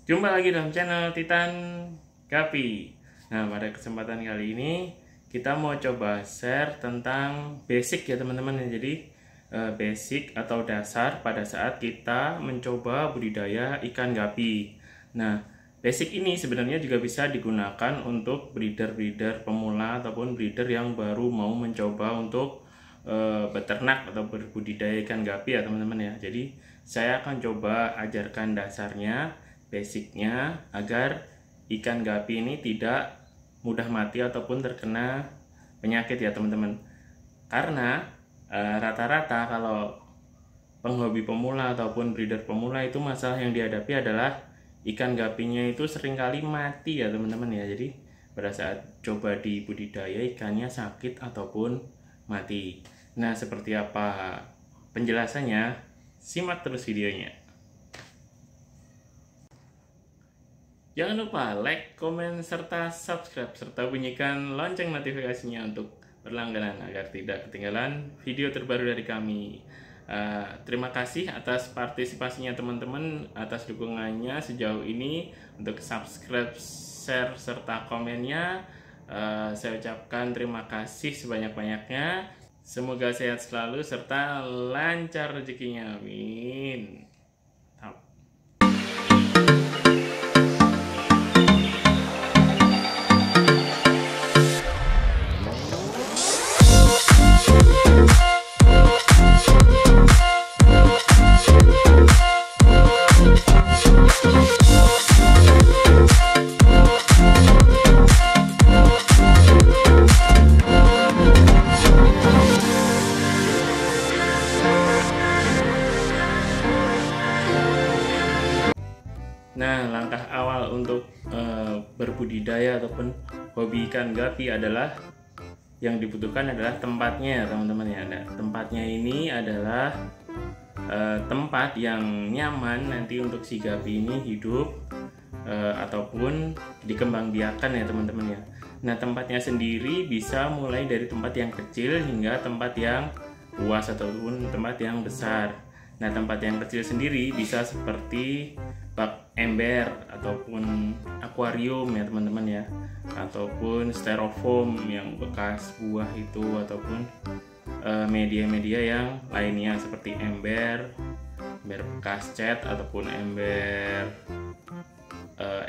Jumpa lagi dalam channel Titan Gapi. Nah, pada kesempatan kali ini kita mau coba share tentang basic ya teman-teman. Jadi basic atau dasar pada saat kita mencoba budidaya ikan gapi. Nah, basic ini sebenarnya juga bisa digunakan untuk breeder-breeder pemula ataupun breeder yang baru mau mencoba untuk beternak atau berbudidaya ikan gapi ya teman-teman ya. Jadi saya akan coba ajarkan dasarnya, basicnya, agar ikan gapi ini tidak mudah mati ataupun terkena penyakit ya teman-teman. Karena rata-rata kalau penghobi pemula ataupun breeder pemula itu masalah yang dihadapi adalah ikan gapinya itu seringkali mati ya teman-teman ya. Jadi pada saat coba dibudidaya ikannya sakit ataupun mati. Nah, seperti apa penjelasannya? Simak terus videonya. Jangan lupa like, komen, serta subscribe, serta bunyikan lonceng notifikasinya untuk berlangganan agar tidak ketinggalan video terbaru dari kami. Terima kasih atas partisipasinya teman-teman, atas dukungannya sejauh ini. Untuk subscribe, share, serta komennya, saya ucapkan terima kasih sebanyak-banyaknya. Semoga sehat selalu serta lancar rezekinya, amin. Nah, langkah awal untuk berbudidaya ataupun hobi ikan gapi adalah yang dibutuhkan adalah tempatnya teman-teman ya. Nah, tempatnya ini adalah tempat yang nyaman nanti untuk si gapi ini hidup ataupun dikembangbiakan ya teman-teman ya. Nah, tempatnya sendiri bisa mulai dari tempat yang kecil hingga tempat yang luas ataupun tempat yang besar. Nah, tempat yang kecil sendiri bisa seperti bak ember ataupun akuarium ya teman-teman ya, ataupun styrofoam yang bekas buah itu, ataupun media-media yang lainnya seperti ember bekas cat ataupun ember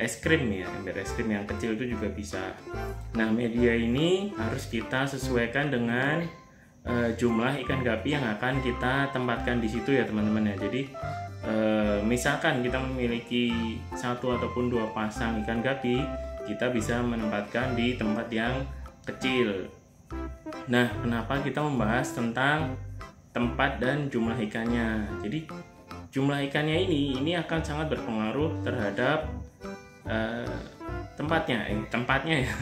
es krim ya, ember es krim yang kecil itu juga bisa. Nah, media ini harus kita sesuaikan dengan jumlah ikan gapi yang akan kita tempatkan di situ ya teman-teman ya. Jadi misalkan kita memiliki 1 ataupun 2 pasang ikan gapi, kita bisa menempatkan di tempat yang kecil. Nah, kenapa kita membahas tentang tempat dan jumlah ikannya? Jadi jumlah ikannya ini akan sangat berpengaruh terhadap tempatnya ya.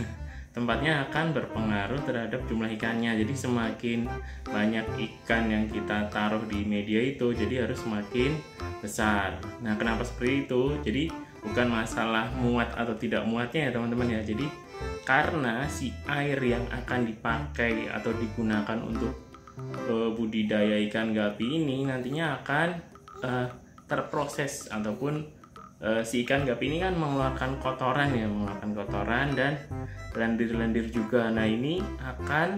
Tempatnya akan berpengaruh terhadap jumlah ikannya. Jadi semakin banyak ikan yang kita taruh di media itu, jadi harus semakin besar. Nah, kenapa seperti itu? Jadi bukan masalah muat atau tidak muatnya ya teman-teman ya. Jadi karena si air yang akan dipakai atau digunakan untuk budidaya ikan gapi ini nantinya akan terproses ataupun si ikan gapi ini kan mengeluarkan kotoran dan lendir-lendir juga. Nah, ini akan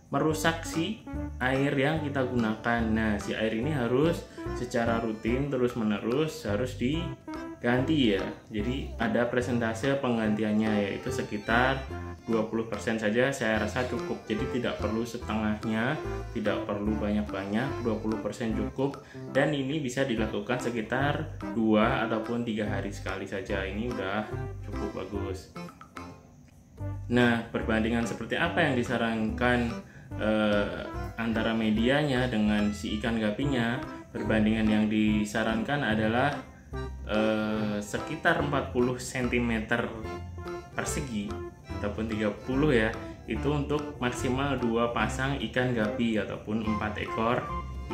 merusak si air yang kita gunakan. Nah, si air ini harus secara rutin terus-menerus harus diganti ya. Jadi ada presentase penggantiannya, yaitu sekitar 20% saja saya rasa cukup. Jadi tidak perlu setengahnya, tidak perlu banyak-banyak, 20% cukup. Dan ini bisa dilakukan sekitar 2 ataupun 3 hari sekali saja. Ini udah cukup bagus. Nah, perbandingan seperti apa yang disarankan antara medianya dengan si ikan gapinya? Perbandingan yang disarankan adalah sekitar 40 cm persegi ataupun 30 ya, itu untuk maksimal 2 pasang ikan gapi ataupun 4 ekor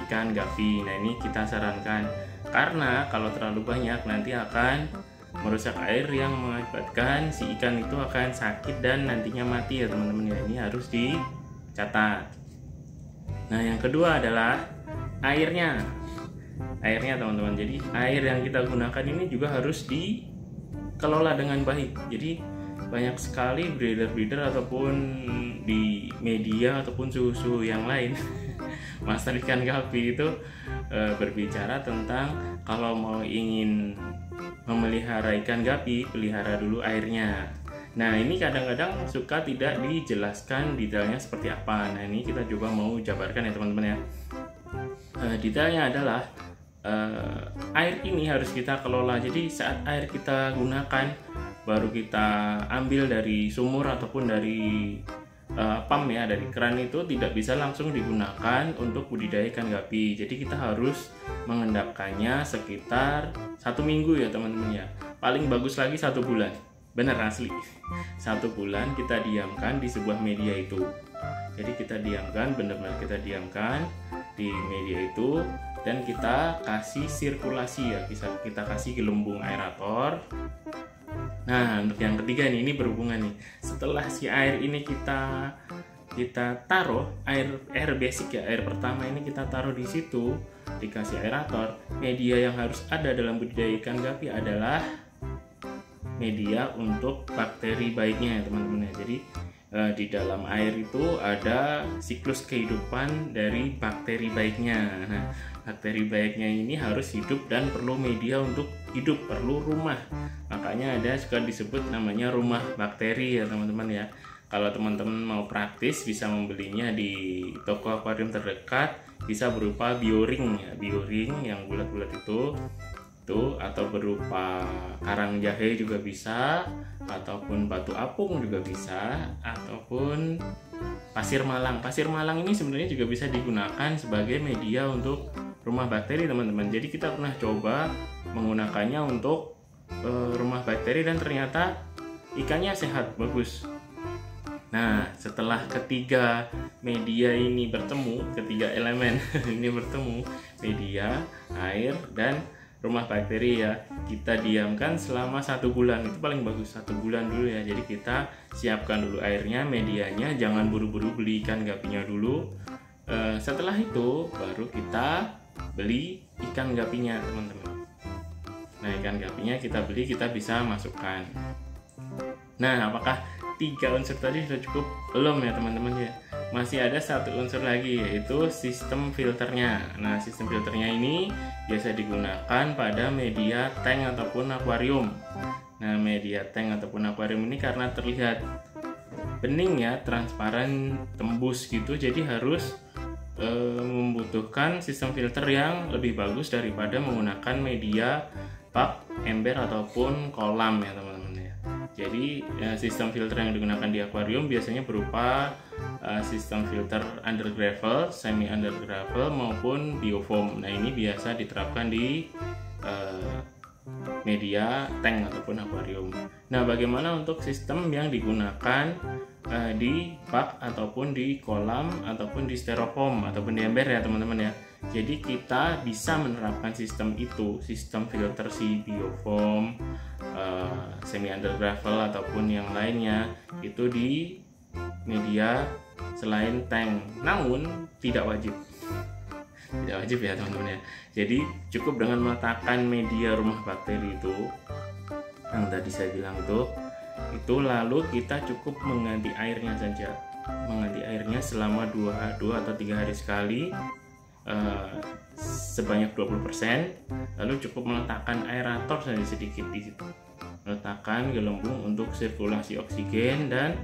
ikan gapi. Nah, ini kita sarankan karena kalau terlalu banyak nanti akan merusak air yang mengakibatkan si ikan itu akan sakit dan nantinya mati ya teman-teman ya. Ini harus dicatat. Nah, yang kedua adalah airnya. airnya teman-teman. Jadi air yang kita gunakan ini juga harus dikelola dengan baik. Jadi banyak sekali breeder ataupun di media ataupun suhu-suhu yang lain master ikan gapi itu berbicara tentang kalau mau ingin memelihara ikan gapi, pelihara dulu airnya. Nah, ini kadang-kadang suka tidak dijelaskan detailnya seperti apa. Nah, ini kita coba mau jabarkan ya teman-teman ya. Detailnya adalah air ini harus kita kelola. Jadi saat air kita gunakan, baru kita ambil dari sumur ataupun dari pump ya, dari keran, itu tidak bisa langsung digunakan untuk budidaya ikan gapi. Jadi kita harus mengendapkannya sekitar 1 minggu ya teman-teman ya. Paling bagus lagi 1 bulan. Bener, asli 1 bulan kita diamkan di sebuah media itu. Jadi kita diamkan, benar-benar kita diamkan di media itu, dan kita kasih sirkulasi ya, kita kasih gelembung aerator. Nah, untuk yang ketiga ini berhubungan nih. Setelah si air ini kita taruh, air basic ya, air pertama ini kita taruh di situ, dikasih aerator. Media yang harus ada dalam budidaya ikan gapi adalah media untuk bakteri baiknya ya teman-teman ya. Jadi di dalam air itu ada siklus kehidupan dari bakteri baiknya. Nah, bakteri baiknya ini harus hidup dan perlu media untuk hidup, perlu rumah. Makanya ada suka disebut namanya rumah bakteri ya teman-teman ya. Kalau teman-teman mau praktis bisa membelinya di toko akuarium terdekat, bisa berupa bioring ya, bioring yang bulat-bulat itu, atau berupa karang jahe juga bisa, ataupun batu apung juga bisa, ataupun pasir malang. Pasir malang ini sebenarnya juga bisa digunakan sebagai media untuk rumah bakteri teman-teman. Jadi kita pernah coba menggunakannya untuk rumah bakteri dan ternyata ikannya sehat, bagus. Nah, setelah ketiga media ini bertemu, ketiga elemen ini bertemu, media, air, dan rumah bakteri ya, kita diamkan selama 1 bulan. Itu paling bagus 1 bulan dulu ya. Jadi kita siapkan dulu airnya, medianya, jangan buru-buru beli ikan gapinya dulu. Setelah itu baru kita beli ikan gapinya teman-teman. Nah, ikan gapinya kita beli, kita bisa masukkan. Nah, apakah 3 unsur tadi sudah cukup? Belum ya teman-teman ya. Masih ada 1 unsur lagi, yaitu sistem filternya. Nah, sistem filternya ini biasa digunakan pada media tank ataupun akuarium. Nah, media tank ataupun akuarium ini karena terlihat bening ya, transparan, tembus gitu, jadi harus membutuhkan sistem filter yang lebih bagus daripada menggunakan media bak, ember ataupun kolam ya teman-teman ya. Jadi sistem filter yang digunakan di akuarium biasanya berupa sistem filter under gravel, semi under gravel maupun biofoam. Nah, ini biasa diterapkan di media tank ataupun akuarium. Nah, bagaimana untuk sistem yang digunakan di bak ataupun di kolam ataupun di styrofoam ataupun di ember ya teman-teman ya. Jadi kita bisa menerapkan sistem itu, sistem filter si biofoam, semi under gravel ataupun yang lainnya itu di media selain tank. Namun tidak wajib ya teman-teman ya. Jadi cukup dengan meletakkan media rumah bakteri itu yang tadi saya bilang itu lalu kita cukup mengganti airnya saja, mengganti airnya selama 2 atau 3 hari sekali sebanyak 20%, lalu cukup meletakkan aerator saja sedikit di situ, meletakkan gelembung untuk sirkulasi oksigen dan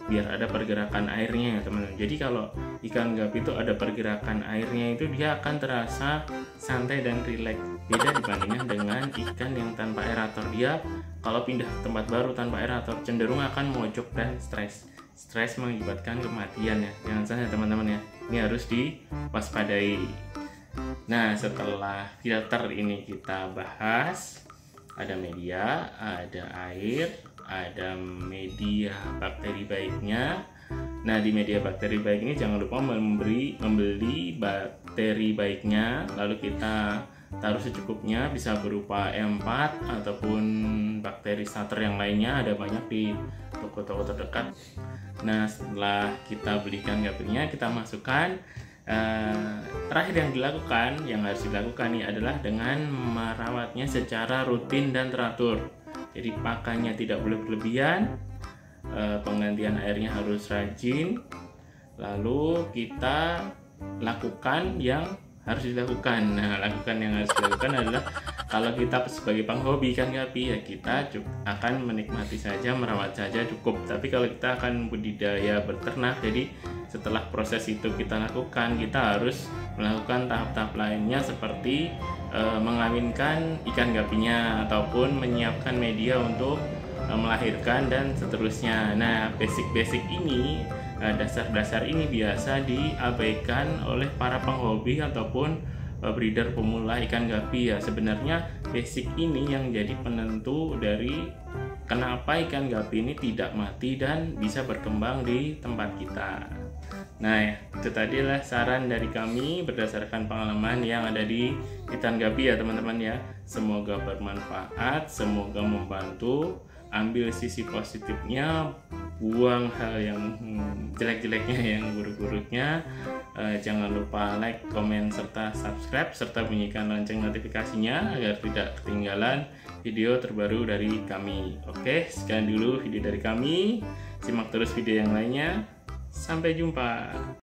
biar ada pergerakan airnya ya teman-teman. Jadi kalau ikan gapi itu ada pergerakan airnya, itu dia akan terasa santai dan rileks, beda dibandingkan dengan ikan yang tanpa aerator. Dia kalau pindah ke tempat baru tanpa aerator cenderung akan mojok dan stres mengakibatkan kematian ya. Jangan salah teman-teman ya, ini harus diwaspadai. Nah, setelah filter ini kita bahas, ada media, ada air, ada media bakteri baiknya. Nah, di media bakteri baik ini jangan lupa membeli bakteri baiknya, lalu kita taruh secukupnya, bisa berupa E4 ataupun bakteri starter yang lainnya, ada banyak di toko-toko terdekat. Nah, setelah kita belikan gapinya, kita masukkan Terakhir yang harus dilakukan nih adalah dengan merawatnya secara rutin dan teratur. Jadi pakannya tidak boleh berlebihan, penggantian airnya harus rajin, lalu kita lakukan yang harus dilakukan. Nah, yang harus dilakukan adalah kalau kita sebagai penghobi ikan gapi, ya kita akan menikmati saja, merawat saja cukup. Tapi kalau kita akan budidaya berternak, jadi setelah proses itu kita lakukan, kita harus melakukan tahap-tahap lainnya seperti mengawinkan ikan gapinya ataupun menyiapkan media untuk melahirkan dan seterusnya. Nah, basic ini, dasar-dasar ini biasa diabaikan oleh para penghobi ataupun breeder pemula ikan gapi ya. Sebenarnya basic ini yang jadi penentu dari kenapa ikan gapi ini tidak mati dan bisa berkembang di tempat kita. Nah, itu tadi adalah saran dari kami berdasarkan pengalaman yang ada di ikan gapi ya teman-teman ya. Semoga bermanfaat, semoga membantu. Ambil sisi positifnya, buang hal yang jelek-jeleknya, yang buruk-buruknya. Jangan lupa like, komen, serta subscribe, serta bunyikan lonceng notifikasinya agar tidak ketinggalan video terbaru dari kami. Oke, sekian dulu video dari kami. Simak terus video yang lainnya. Sampai jumpa.